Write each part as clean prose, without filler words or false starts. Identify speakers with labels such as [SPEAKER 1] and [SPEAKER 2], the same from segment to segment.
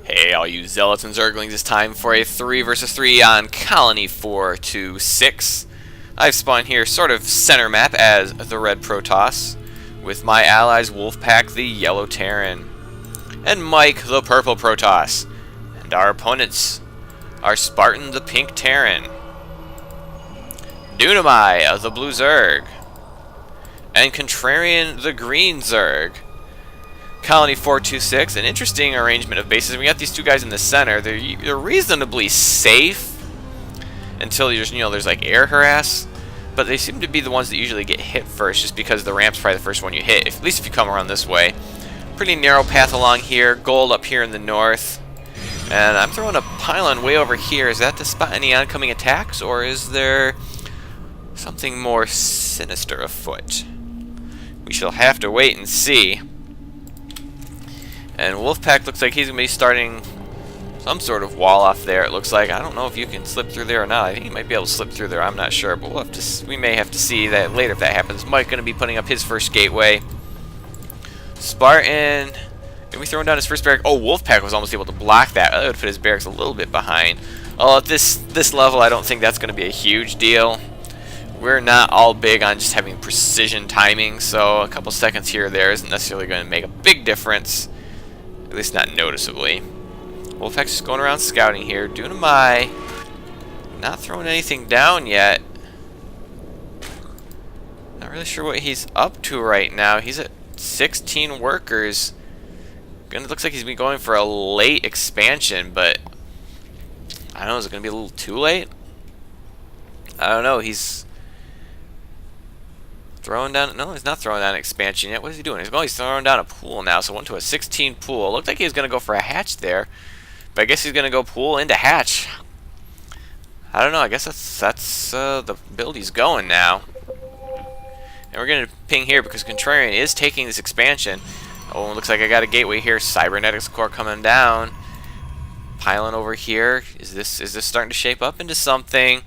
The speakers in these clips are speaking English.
[SPEAKER 1] Hey, all you zealots and zerglings, it's time for a 3 versus 3 on Colony 426. I've spawned here sort of center map as the red Protoss, with my allies Wolfpack the yellow Terran, and Mike the purple Protoss. And our opponents are Spartan the pink Terran, Dunamai the blue Zerg, and Contrarian the green Zerg. Colony 426, an interesting arrangement of bases. We got these two guys in the center. They're reasonably safe until there's like air harass, but they seem to be the ones that usually get hit first, just because the ramp's probably the first one you hit. At least if you come around this way. Pretty narrow path along here. Gold up here in the north, and I'm throwing a pylon way over here. Is that to spot any oncoming attacks, or is there something more sinister afoot? We shall have to wait and see. And Wolfpack looks like he's going to be starting some sort of wall off there, it looks like. I don't know if you can slip through there or not. I think he might be able to slip through there. I'm not sure, but we may have to see that later if that happens. Mike going to be putting up his first gateway. Spartan, maybe throwing down his first barrack. Oh, Wolfpack was almost able to block that. That would put his barracks a little bit behind. Well, at this level, I don't think that's going to be a huge deal. We're not all big on just having precision timing, so a couple seconds here or there isn't necessarily going to make a big difference. At least not noticeably. Wolfpack's just going around scouting here. Dunamai not throwing anything down yet. Not really sure what he's up to right now. He's at 16 workers. It looks like he's been going for a late expansion, but I don't know, is it going to be a little too late? I don't know. He's throwing down... No, he's not throwing down an expansion yet. What is he doing? He's throwing down a pool now, so went to a 16 pool. Looked like he was going to go for a hatch there, but I guess he's going to go pool into hatch. I don't know. I guess that's the build he's going now. And we're going to ping here because Contrarian is taking this expansion. Oh, it looks like I got a gateway here. Cybernetics core coming down. Pylon over here. Is this starting to shape up into something?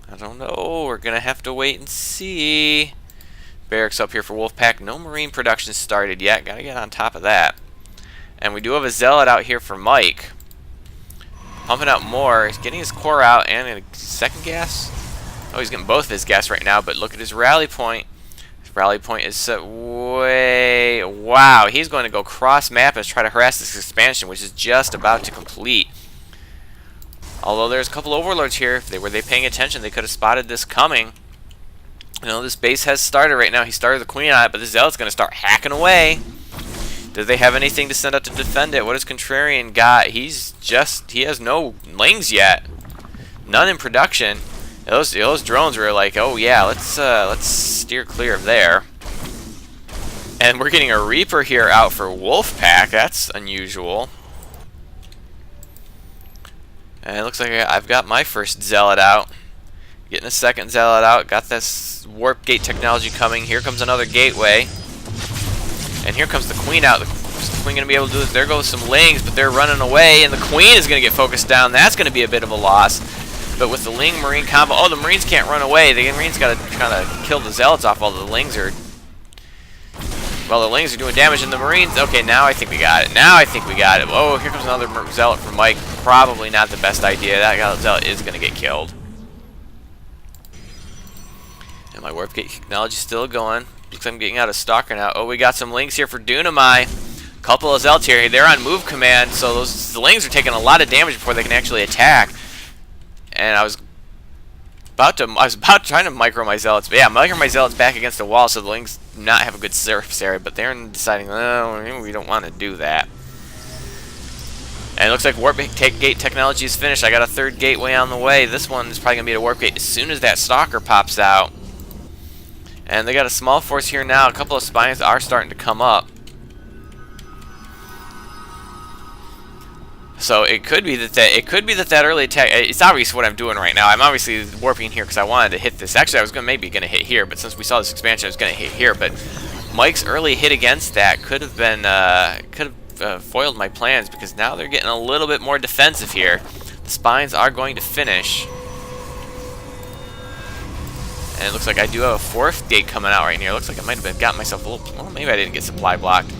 [SPEAKER 1] I don't know. We're going to have to wait and see. Barracks up here for Wolfpack. No marine production started yet. Gotta get on top of that. And we do have a zealot out here for Mike. Pumping out more. He's getting his core out and a second gas. Oh, he's getting both of his gas right now, but look at his rally point. His rally point is set way... Wow, he's going to go cross map and try to harass this expansion, which is just about to complete. Although there's a couple overlords here. If were they paying attention, they could have spotted this coming. You know, this base has started right now. He started the queen on it, but the zealot's going to start hacking away. Do they have anything to send out to defend it? What has Contrarian got? He has no lings yet. None in production. Those drones were like, oh yeah, let's steer clear of there. And we're getting a Reaper here out for Wolfpack. That's unusual. And it looks like I've got my first zealot out. Getting a second zealot out. Got this warp gate technology coming. Here comes another gateway. And here comes the queen out. What's the queen going to be able to do? There goes some lings, but they're running away. And the queen is going to get focused down. That's going to be a bit of a loss. But with the ling marine combo... Oh, the marines can't run away. The marines got to kind of kill the zealots off while the lings are... Well, the lings are doing damage, and the marines... Okay, now I think we got it. Now I think we got it. Oh, here comes another zealot from Mike. Probably not the best idea. That zealot is going to get killed. And my warp gate technology is still going. Looks like I'm getting out of stalker now. Oh, we got some lings here for Dunamai. Couple of zealots here. They're on move command, so the lings are taking a lot of damage before they can actually attack. And I was about trying to micro my zealots. But yeah, micro my zealots back against the wall so the lings do not have a good surface area. But they're deciding, oh, we don't want to do that. And it looks like warp gate technology is finished. I got a third gateway on the way. This one is probably going to be a warp gate as soon as that stalker pops out. And they got a small force here now. A couple of spines are starting to come up. So it could be that early attack. It's obvious what I'm doing right now. I'm obviously warping here because I wanted to hit this. Actually, I was maybe gonna hit here, but since we saw this expansion, I was gonna hit here. But Mike's early hit against that could have foiled my plans, because now they're getting a little bit more defensive here. The spines are going to finish. And it looks like I do have a fourth gate coming out right here. Looks like I might have got myself a little... Well, maybe I didn't get supply blocked.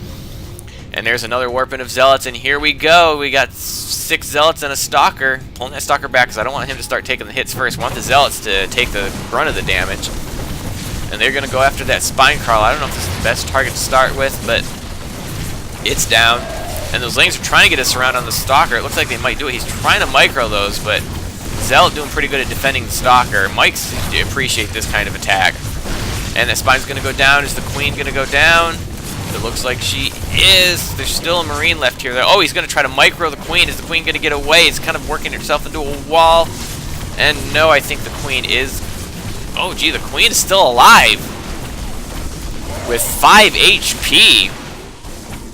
[SPEAKER 1] And there's another warping of zealots, and here we go. We got 6 zealots and a stalker. Pulling that stalker back because I don't want him to start taking the hits first. I want the zealots to take the brunt of the damage. And they're going to go after that spine crawl. I don't know if this is the best target to start with, but it's down. And those lings are trying to get us around on the stalker. It looks like they might do it. He's trying to micro those, but Zealot doing pretty good at defending the stalker. Mike's appreciate this kind of attack. And that spine's going to go down. Is the queen going to go down? It looks like she is. There's still a marine left here. Oh, he's going to try to micro the queen. Is the queen going to get away? It's kind of working herself into a wall. And no, I think the queen is... Oh, gee, the queen is still alive. With 5 HP.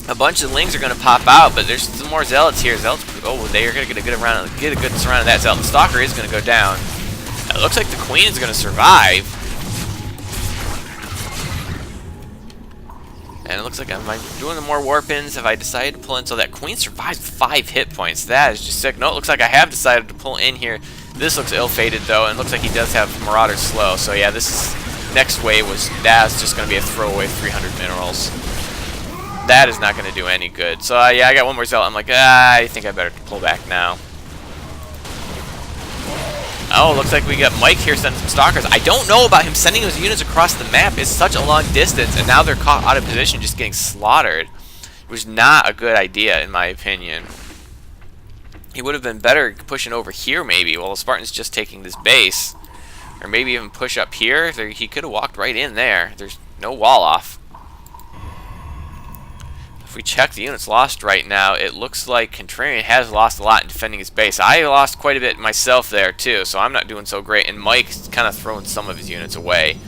[SPEAKER 1] A bunch of lings are going to pop out, but there's some more zealots here. Zealots, oh, they're going to get a good surround of that zealot. The stalker is going to go down. It looks like the queen is going to survive. And it looks like I'm doing the more warp-ins. If I decide to pull in, so that queen survives 5 hit points. That is just sick. No, it looks like I have decided to pull in here. This looks ill-fated, though, and it looks like he does have Marauder slow. So, yeah, this is, next wave that's just going to be a throwaway 300 minerals. That is not going to do any good. So, yeah, I got one more zealot. I'm like, I think I better pull back now. Oh, looks like we got Mike here sending some stalkers. I don't know about him sending those units across the map. It's such a long distance, and now they're caught out of position just getting slaughtered. It was not a good idea, in my opinion. He would have been better pushing over here, maybe, while the Spartan's just taking this base. Or maybe even push up here. He could have walked right in there. There's no wall off. If we check the units lost right now, it looks like Contrarian has lost a lot in defending his base. I lost quite a bit myself there, too, so I'm not doing so great. And Mike's kind of throwing some of his units away.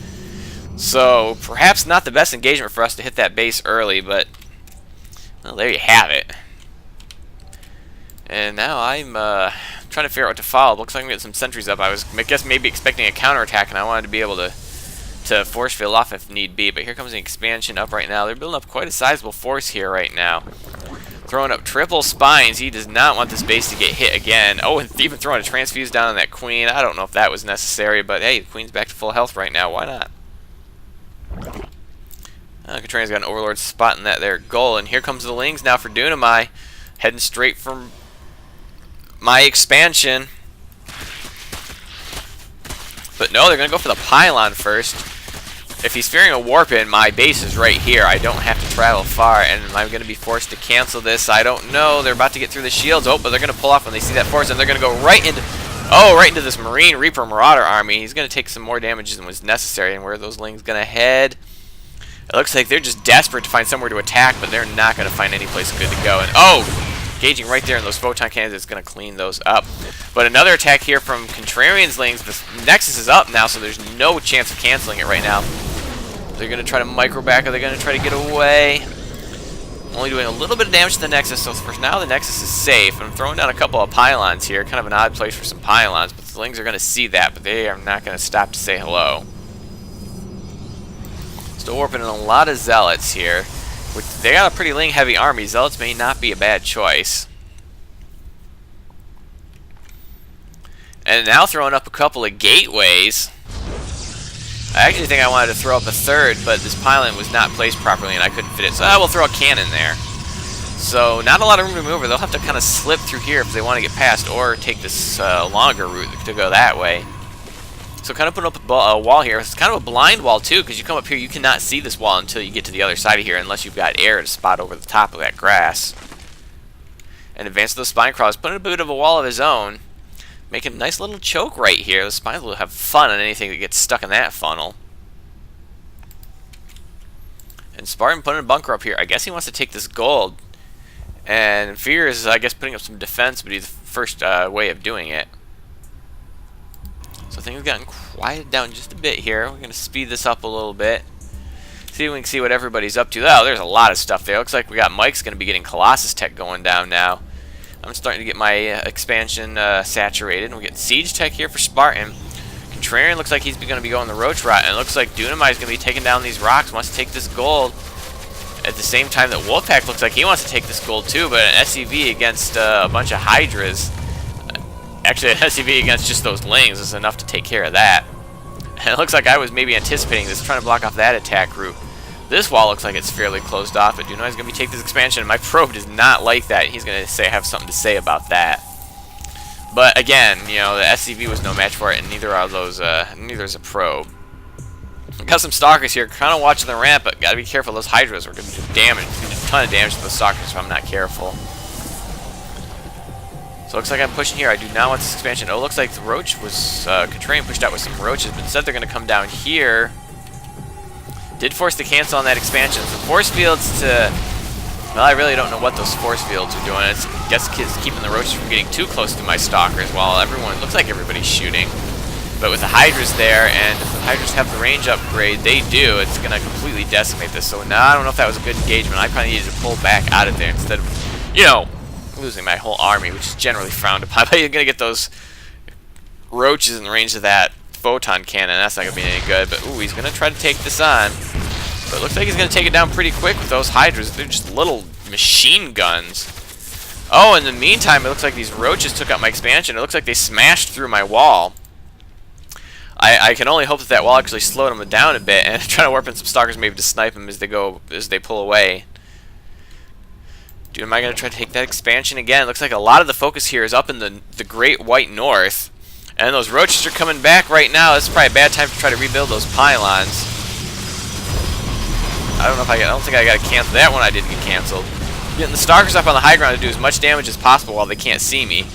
[SPEAKER 1] So, perhaps not the best engagement for us to hit that base early, but, well, there you have it. And now I'm trying to figure out what to follow. Looks like I'm getting some sentries up. I guess maybe expecting a counterattack, and I wanted to be able to force field off if need be. But here comes an expansion up right now. They're building up quite a sizable force here right now. Throwing up triple spines. He does not want this base to get hit again. Oh, and even throwing a transfuse down on that queen. I don't know if that was necessary, but hey, the queen's back to full health right now. Why not? Contrarian's got an overlord spotting that there goal. And here comes the lings now for Dunamai. Heading straight from my expansion. But no, they're going to go for the pylon first. If he's fearing a warp in, my base is right here. I don't have to travel far, and am I going to be forced to cancel this? I don't know. They're about to get through the shields. Oh, but they're going to pull off when they see that force, and they're going to go right into this Marine Reaper Marauder army. He's going to take some more damage than was necessary, and where are those lings going to head? It looks like they're just desperate to find somewhere to attack, but they're not going to find any place good to go. And oh! Engaging right there in those photon cannons, it's going to clean those up. But another attack here from Contrarian's lings. The Nexus is up now, so there's no chance of canceling it right now. They're going to try to micro back, or they're going to try to get away. Only doing a little bit of damage to the Nexus, so for now the Nexus is safe. I'm throwing down a couple of pylons here. Kind of an odd place for some pylons, but the lings are going to see that, but they are not going to stop to say hello. Still warping in a lot of zealots here. They got a pretty ling-heavy army. Zealots may not be a bad choice. And now throwing up a couple of gateways. I actually think I wanted to throw up a third, but this pylon was not placed properly and I couldn't fit it. So I will throw a cannon there. So not a lot of room to maneuver. They'll have to kind of slip through here if they want to get past, or take this longer route to go that way. So kind of putting up a wall here. It's kind of a blind wall too, because you come up here, you cannot see this wall until you get to the other side of here, unless you've got air to spot over the top of that grass. And advance those spine crawlers, putting a bit of a wall of his own, making a nice little choke right here. The spines will have fun on anything that gets stuck in that funnel. And Spartan putting a bunker up here. I guess he wants to take this gold. And Fear is, I guess, putting up some defense, but he's the first way of doing it. So things have gotten quieted down just a bit here. We're going to speed this up a little bit. See if we can see what everybody's up to. Oh, there's a lot of stuff there. Looks like we got Mike's going to be getting Colossus Tech going down now. I'm starting to get my expansion saturated. And we get Siege Tech here for Spartan. Contrarian looks like he's going to be going the Roach route. And it looks like Dunamai is going to be taking down these rocks. Wants to take this gold. At the same time that Wolfpack looks like he wants to take this gold too. But an SCV against a bunch of Hydras. Actually, an SCV against just those lings is enough to take care of that. And it looks like I was maybe anticipating this, trying to block off that attack route. This wall looks like it's fairly closed off, but Dunamai's going to be taking this expansion. My probe does not like that. He's going to have something to say about that. But again, you know, the SCV was no match for it, and neither are those. Neither is a probe. Got some stalkers here, kind of watching the ramp, but gotta be careful. Those hydras are going to do damage, a ton of damage to the stalkers if I'm not careful. So it looks like I'm pushing here. I do not want this expansion. Oh, it looks like the roach was Contrarian pushed out with some roaches, but instead they're going to come down here. Did force to cancel on that expansion. So force fields to... Well, I really don't know what those force fields are doing. It's, I guess it's keeping the roaches from getting too close to my stalkers while everyone... Looks like everybody's shooting. But with the hydras there, and if the hydras have the range upgrade, they do, it's going to completely decimate this. So now I don't know if that was a good engagement. I probably needed to pull back out of there instead of, you know, losing my whole army, which is generally frowned upon. But you're going to get those roaches in the range of that photon cannon. That's not going to be any good. But, ooh, he's going to try to take this on. But it looks like he's going to take it down pretty quick with those hydras. They're just little machine guns. Oh, in the meantime, it looks like these roaches took out my expansion. It looks like they smashed through my wall. I can only hope that that wall actually slowed them down a bit, and try to warp in some stalkers maybe to snipe them as they pull away. Dude, am I going to try to take that expansion again? It looks like a lot of the focus here is up in the Great White North. And those roaches are coming back right now. This is probably a bad time to try to rebuild those pylons. I don't think I got to cancel that one. I didn't get canceled. Getting the stalkers up on the high ground to do as much damage as possible while they can't see me.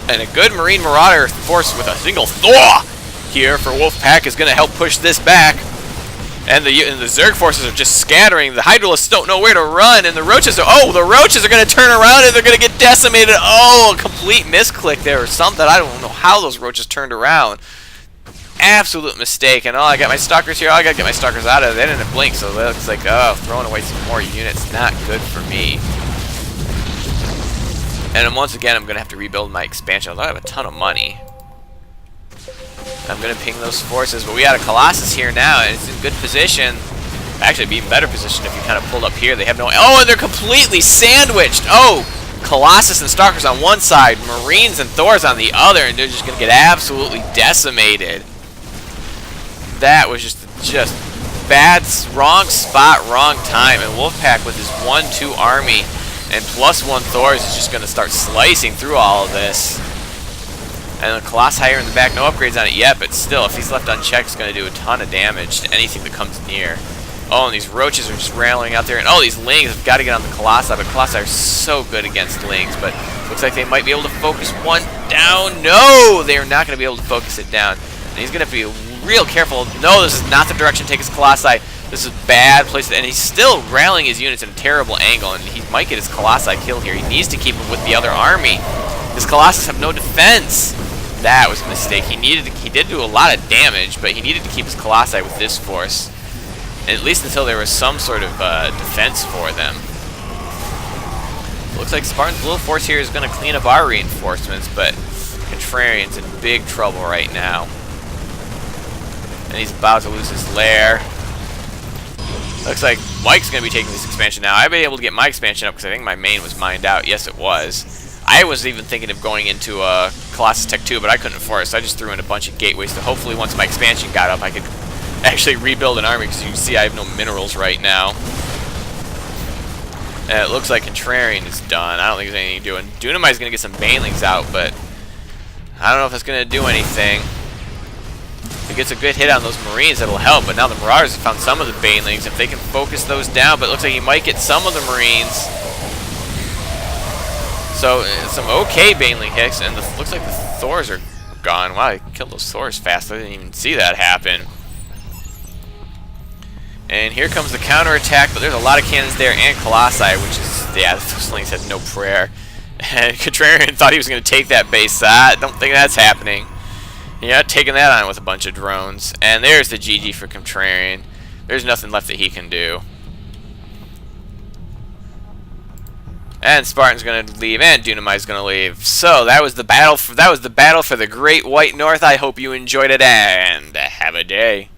[SPEAKER 1] And a good Marine Marauder force with a single Thor here for Wolfpack is going to help push this back. And the Zerg forces are just scattering. The Hydralisks don't know where to run, and the roaches are... Oh, the roaches are going to turn around, and they're going to get decimated. Oh, a complete misclick there or something. I don't know how those roaches turned around. Absolute mistake. And, oh, I got my stalkers here. Oh, I got to get my stalkers out of it. They didn't blink, so it looks like, oh, throwing away some more units. Not good for me. And once again, I'm going to have to rebuild my expansion. Although I have a ton of money. I'm going to ping those forces, but we got a Colossus here now, and it's in good position. Actually, be in better position if you kind of pulled up here. They have no... Oh, and they're completely sandwiched! Oh! Colossus and Stalkers on one side, Marines and Thors on the other, and they're just going to get absolutely decimated. That was just bad, wrong spot, wrong time, and Wolfpack with his 1-2 army and +1 Thors is just going to start slicing through all of this. And the Colossus higher in the back, no upgrades on it yet, but still, if he's left unchecked, it's going to do a ton of damage to anything that comes near. Oh, and these roaches are just railing out there, and oh, these lings have got to get on the Colossi, but Colossi are so good against lings, but looks like they might be able to focus one down. No, they are not going to be able to focus it down. And he's going to be real careful. No, this is not the direction to take his Colossi. This is a bad place, and he's still rallying his units in a terrible angle, and he might get his Colossi killed here. He needs to keep him with the other army. His Colossus have no defense. That was a mistake. He did do a lot of damage, but he needed to keep his Colossi with this force. At least until there was some sort of defense for them. Looks like Spartan's little force here is going to clean up our reinforcements, but Contrarian's in big trouble right now. And he's about to lose his lair. Looks like Mike's going to be taking this expansion now. I've been able to get my expansion up because I think my main was mined out. Yes, it was. I was even thinking of going into Colossus Tech 2, but I couldn't afford it, so I just threw in a bunch of gateways to hopefully once my expansion got up, I could actually rebuild an army, because you can see I have no minerals right now. And it looks like Contrarian is done. I don't think there's anything doing. Dunamai is going to get some banelings out, but I don't know if that's going to do anything. If he gets a good hit on those Marines, that'll help, but now the Marauders have found some of the banelings. If they can focus those down, but it looks like he might get some of the Marines. So, some okay baneling hits, and looks like the Thors are gone. Wow, I killed those Thors fast. I didn't even see that happen. And here comes the counterattack, but there's a lot of cannons there, and Colossi, which is, yeah, those lings had no prayer. And Contrarian thought he was going to take that base. I don't think that's happening. Yeah, taking that on with a bunch of drones. And there's the GG for Contrarian. There's nothing left that he can do. And Spartan's going to leave, and Dunamai's going to leave. So that was the battle for the Great White North. I hope you enjoyed it, and have a day.